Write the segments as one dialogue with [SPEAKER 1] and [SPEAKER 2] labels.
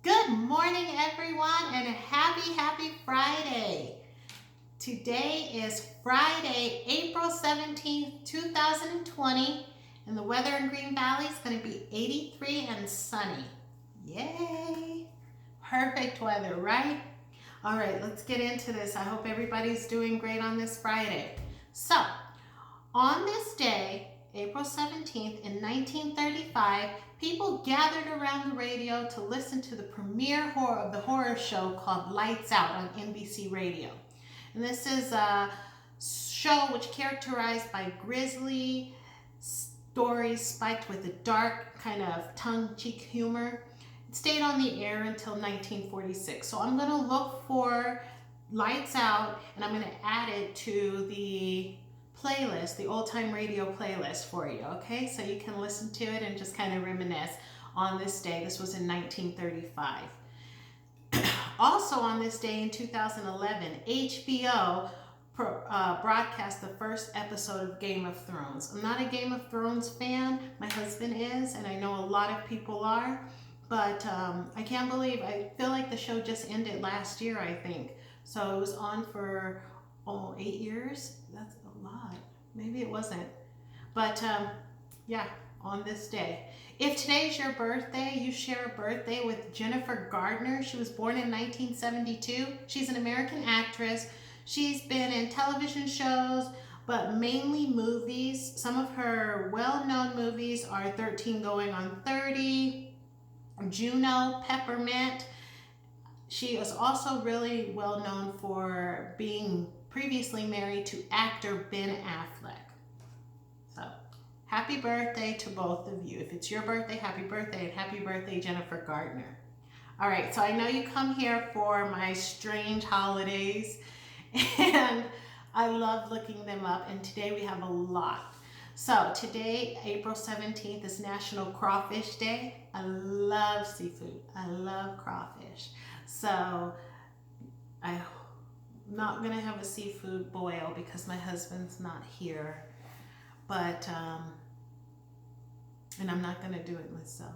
[SPEAKER 1] Good morning, everyone, and a happy Friday. Today is Friday, April 17th, 2020, and the weather in Green Valley is going to be 83 and sunny. Yay! Perfect weather, right? All right, let's get into this. I hope everybody's doing great on this Friday. So, on this day, April 17th, in 1935, people gathered around the radio to listen to the premiere of the horror show called Lights Out on NBC Radio. And this is a show which characterized by grisly stories spiked with a dark kind of tongue-in-cheek humor. It stayed on the air until 1946. So I'm going to look for Lights Out and I'm going to add it to the playlist, the old time radio playlist for you, okay? So you can listen to it and just kind of reminisce on this day. This was in 1935. Also on this day in 2011, HBO broadcast the first episode of Game of Thrones. I'm not a Game of Thrones fan. My husband is, and I know a lot of people are. But I can't believe, I feel like the show just ended last year, I think. So it was on for 8 years. That's a lot. Maybe it wasn't. But yeah, on this day. If today's your birthday, you share a birthday with Jennifer Gardner. She was born in 1972. She's an American actress. She's been in television shows, but mainly movies. Some of her well-known movies are 13 Going on 30, Juno, Peppermint. She is also really well known for being previously married to actor Ben Affleck. So, happy birthday to both of you. If it's your birthday, happy birthday, and happy birthday, Jennifer Gardner. All right, so I know you come here for my strange holidays, and I love looking them up, and today we have a lot. So today, April 17th, is National Crawfish Day. I love seafood. I love crawfish. So I'm not going to have a seafood boil because my husband's not here. But, and I'm not going to do it myself.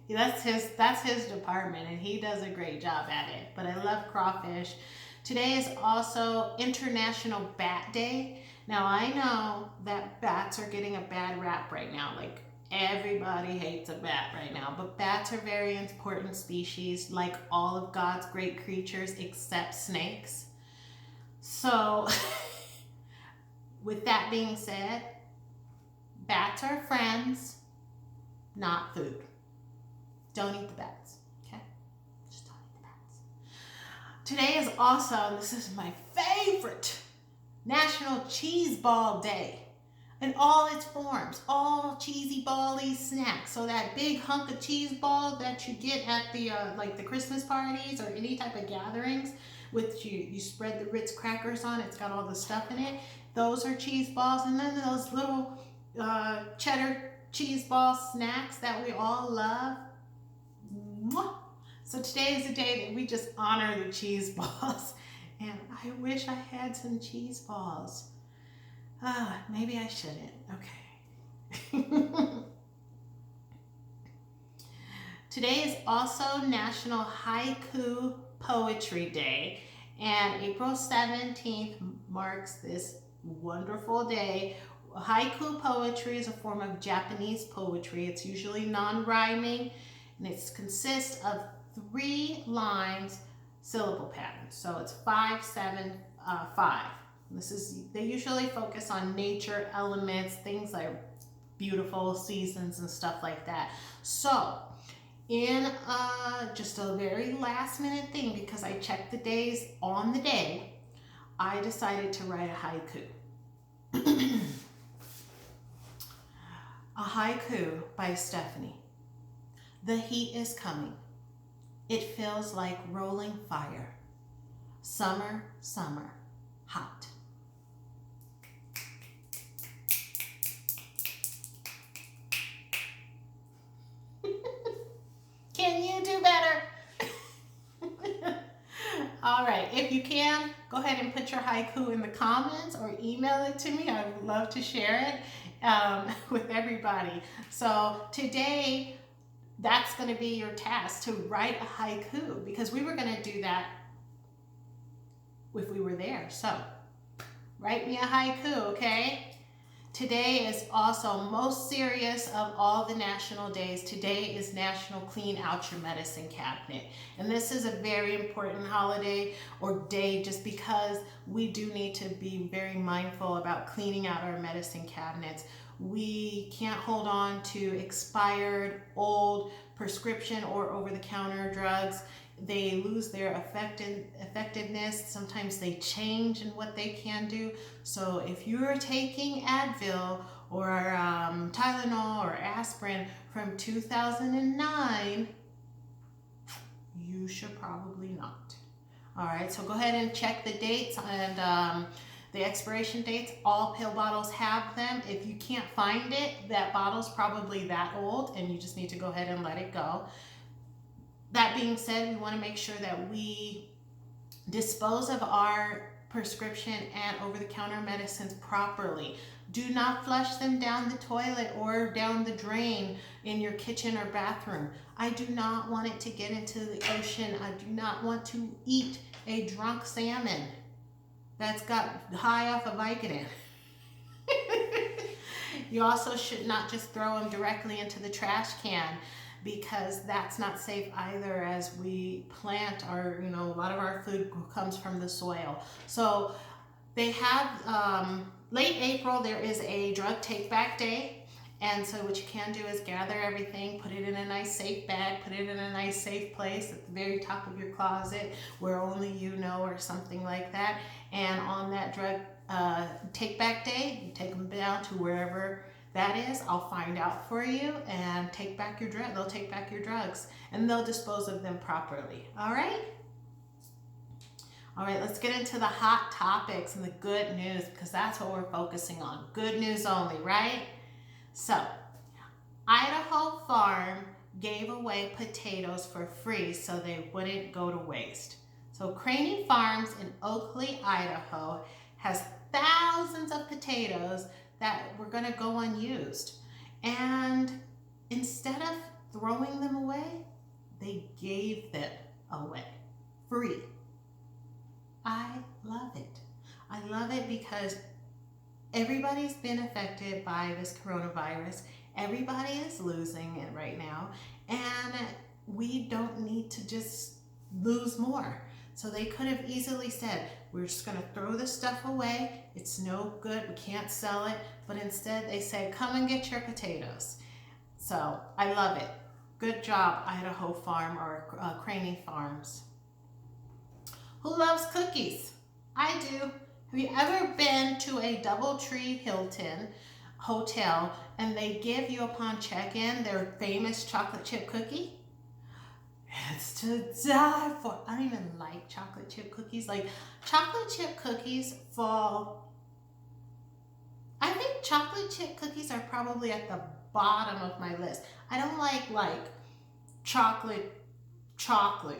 [SPEAKER 1] That's his department, and he does a great job at it. But I love crawfish. Today is also International Bat Day. Now I know that bats are getting a bad rap right now. Like everybody hates a bat right now, but bats are very important species, like all of God's great creatures except snakes. So with that being said, bats are friends, not food. Don't eat the bats, okay? Just don't eat the bats. Today is also, and this is my favorite, National Cheese Ball Day. In all its forms, all cheesy bally snacks. So that big hunk of cheese ball that you get at the like the Christmas parties or any type of gatherings, with you spread the Ritz crackers on. It's got all the stuff in it. Those are cheese balls, and then those little cheddar cheese ball snacks that we all love. So today is the day that we just honor the cheese balls. And I wish I had some cheese balls. Maybe I shouldn't. Okay. Today is also National Haiku Poetry Day. And April 17th marks this wonderful day. Haiku poetry is a form of Japanese poetry. It's usually non-rhyming, and it consists of 3 lines, syllable pattern. So it's 5, 7, 5. They usually focus on nature, elements, things like beautiful seasons and stuff like that. So in just a very last minute thing, because I checked the days on the day, I decided to write a haiku. A haiku by Stephanie. The heat is coming. It feels like rolling fire. Summer, summer, hot. Can you do better? All right, if you can, go ahead and put your haiku in the comments or email it to me. I would love to share it with everybody. So today, that's going to be your task, to write a haiku, because we were going to do that if we were there. So write me a haiku, okay? Today is also most serious of all the national days. Today is National Clean Out Your Medicine Cabinet. And this is a very important holiday or day, just because we do need to be very mindful about cleaning out our medicine cabinets. We can't hold on to expired, old prescription or over-the-counter drugs. They lose their effectiveness. Sometimes they change in what they can do. So if you're taking Advil or Tylenol or aspirin from 2009, you should probably not. All right, so go ahead and check the dates and the expiration dates. All pill bottles have them. If you can't find it, that bottle's probably that old and you just need to go ahead and let it go. That being said, we want to make sure that we dispose of our prescription and over-the-counter medicines properly. Do not flush them down the toilet or down the drain in your kitchen or bathroom. I do not want it to get into the ocean. I do not want to eat a drunk salmon that's got high off of Vicodin. You also should not just throw them directly into the trash can, because that's not safe either, as we plant our, a lot of our food comes from the soil. So they have, late April, there is a drug take back day. And so what you can do is gather everything, put it in a nice safe bag, put it in a nice safe place at the very top of your closet where only you know, or something like that. And on that drug take back day, you take them down to wherever that is. I'll find out for you and take back your drug. They'll take back your drugs and they'll dispose of them properly. All right? All right, let's get into the hot topics and the good news, because that's what we're focusing on. Good news only, right? So, Idaho Farm gave away potatoes for free so they wouldn't go to waste. So Craney Farms in Oakley, Idaho has thousands of potatoes that were going to go unused. And instead of throwing them away, they gave them away free. I love it. I love it because everybody's been affected by this coronavirus. Everybody is losing it right now. And we don't need to just lose more. So they could have easily said, we're just going to throw this stuff away. It's no good. We can't sell it. But instead they say, come and get your potatoes. So I love it. Good job, Idaho Farm or Craney Farms. Who loves cookies? I do. Have you ever been to a DoubleTree Hilton hotel and they give you upon check-in their famous chocolate chip cookie? It's to die for. I don't even like chocolate chip cookies. Like, chocolate chip cookies fall. I think chocolate chip cookies are probably at the bottom of my list. I don't like chocolate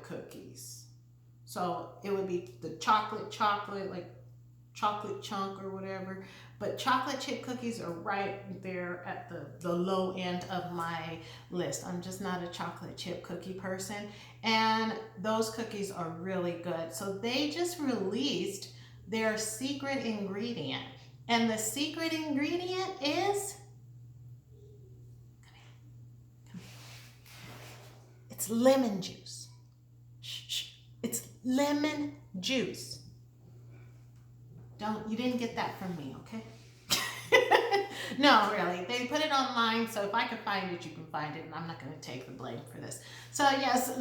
[SPEAKER 1] cookies. So it would be the chocolate, like chocolate chunk or whatever. But chocolate chip cookies are right there at the low end of my list. I'm just not a chocolate chip cookie person. And those cookies are really good. So they just released their secret ingredient. And the secret ingredient is, come here. It's lemon juice. Shh. It's lemon juice. You didn't get that from me, okay? No, really. They put it online, so if I can find it, you can find it, and I'm not going to take the blame for this. So yes,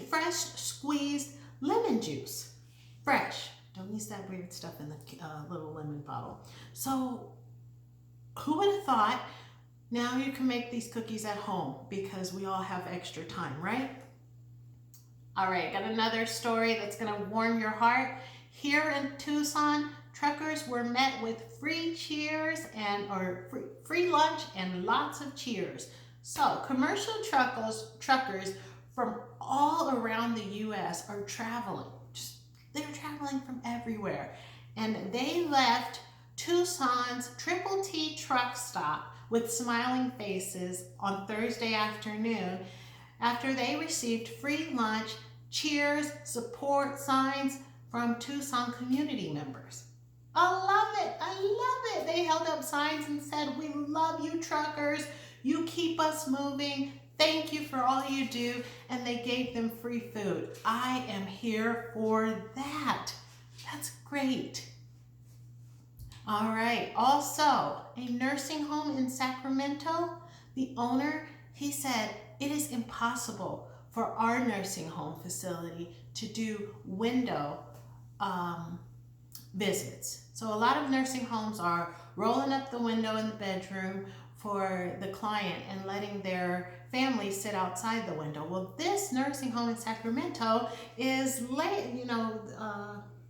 [SPEAKER 1] fresh squeezed lemon juice. Fresh. Don't use that weird stuff in the little lemon bottle. So who would have thought? Now you can make these cookies at home because we all have extra time, right? All right, got another story that's going to warm your heart. Here in Tucson, truckers were met with free cheers or free lunch and lots of cheers. So commercial truckers from all around the U.S. are traveling. They're traveling from everywhere. And they left Tucson's Triple T truck stop with smiling faces on Thursday afternoon after they received free lunch, cheers, support signs from Tucson community members. I love it. I love it. They held up signs and said, "We love you truckers. You keep us moving. Thank you for all you do." And they gave them free food. I am here for that. That's great. All right. Also, a nursing home in Sacramento, the owner, he said, "It is impossible for our nursing home facility to do window visits." So a lot of nursing homes are rolling up the window in the bedroom for the client and letting their family sit outside the window. Well, this nursing home in Sacramento is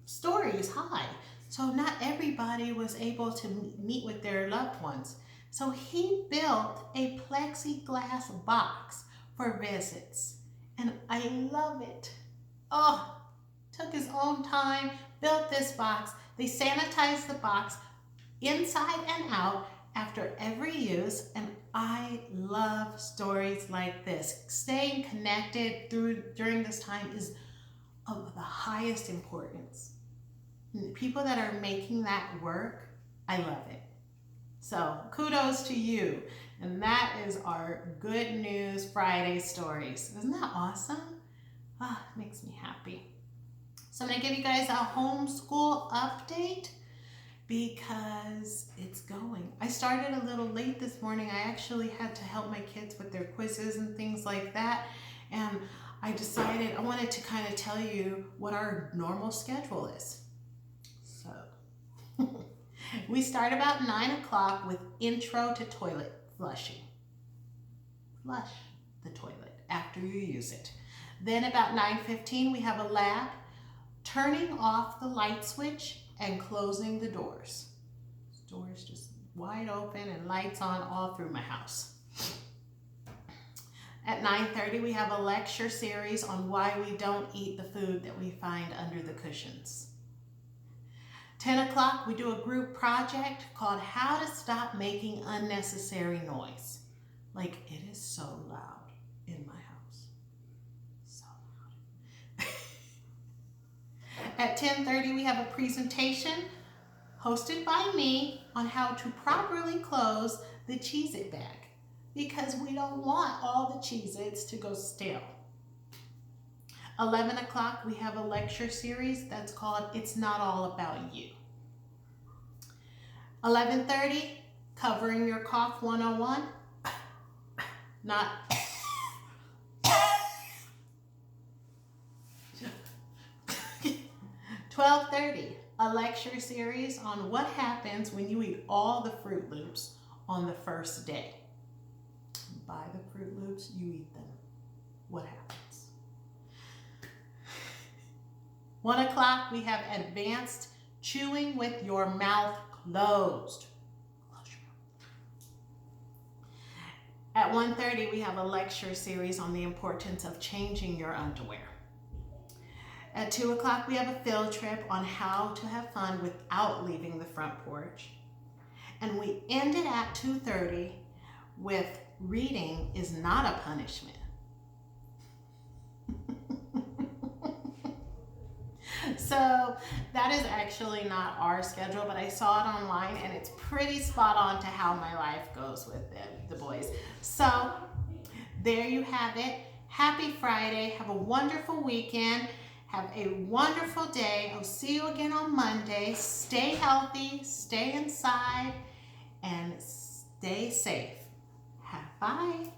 [SPEAKER 1] stories high. So not everybody was able to meet with their loved ones. So he built a plexiglass box for visits. And I love it. Oh, took his own time, built this box. They sanitized the box inside and out after every use. And I love stories like this. Staying connected during this time is of the highest importance. People that are making that work, I love it. So kudos to you. And that is our Good News Friday stories. Isn't that awesome? Ah, it makes me happy. So I'm going to give you guys a homeschool update because it's going. I started a little late this morning. I actually had to help my kids with their quizzes and things like that. And I decided I wanted to kind of tell you what our normal schedule is. So we start about 9 o'clock with intro to toilet flushing. Flush the toilet after you use it. Then about 9:15 we have a lab, turning off the light switch and closing the doors. Doors just wide open and lights on all through my house. At 9:30 we have a lecture series on why we don't eat the food that we find under the cushions. 10 o'clock we do a group project called How to Stop Making Unnecessary Noise. Like, it is so loud in my house. So loud. At 10:30 we have a presentation hosted by me on how to properly close the Cheez-It bag, because we don't want all the Cheez-Its to go stale. 11 o'clock we have a lecture series that's called It's Not All About You. 11:30, Covering Your Cough 101. Not 12:30, a lecture series on what happens when you eat all the Fruit Loops on the first day. You buy the Fruit Loops, you eat them. What happens? 1 o'clock, we have advanced chewing with your mouth closed. Close your mouth. At 1:30, we have a lecture series on the importance of changing your underwear. At 2 o'clock, we have a field trip on how to have fun without leaving the front porch. And we ended at 2:30 with reading is not a punishment. So that is actually not our schedule, but I saw it online and it's pretty spot on to how my life goes with the boys. So there you have it. Happy Friday. Have a wonderful weekend. Have a wonderful day. I'll see you again on Monday. Stay healthy, stay inside, and stay safe. Bye.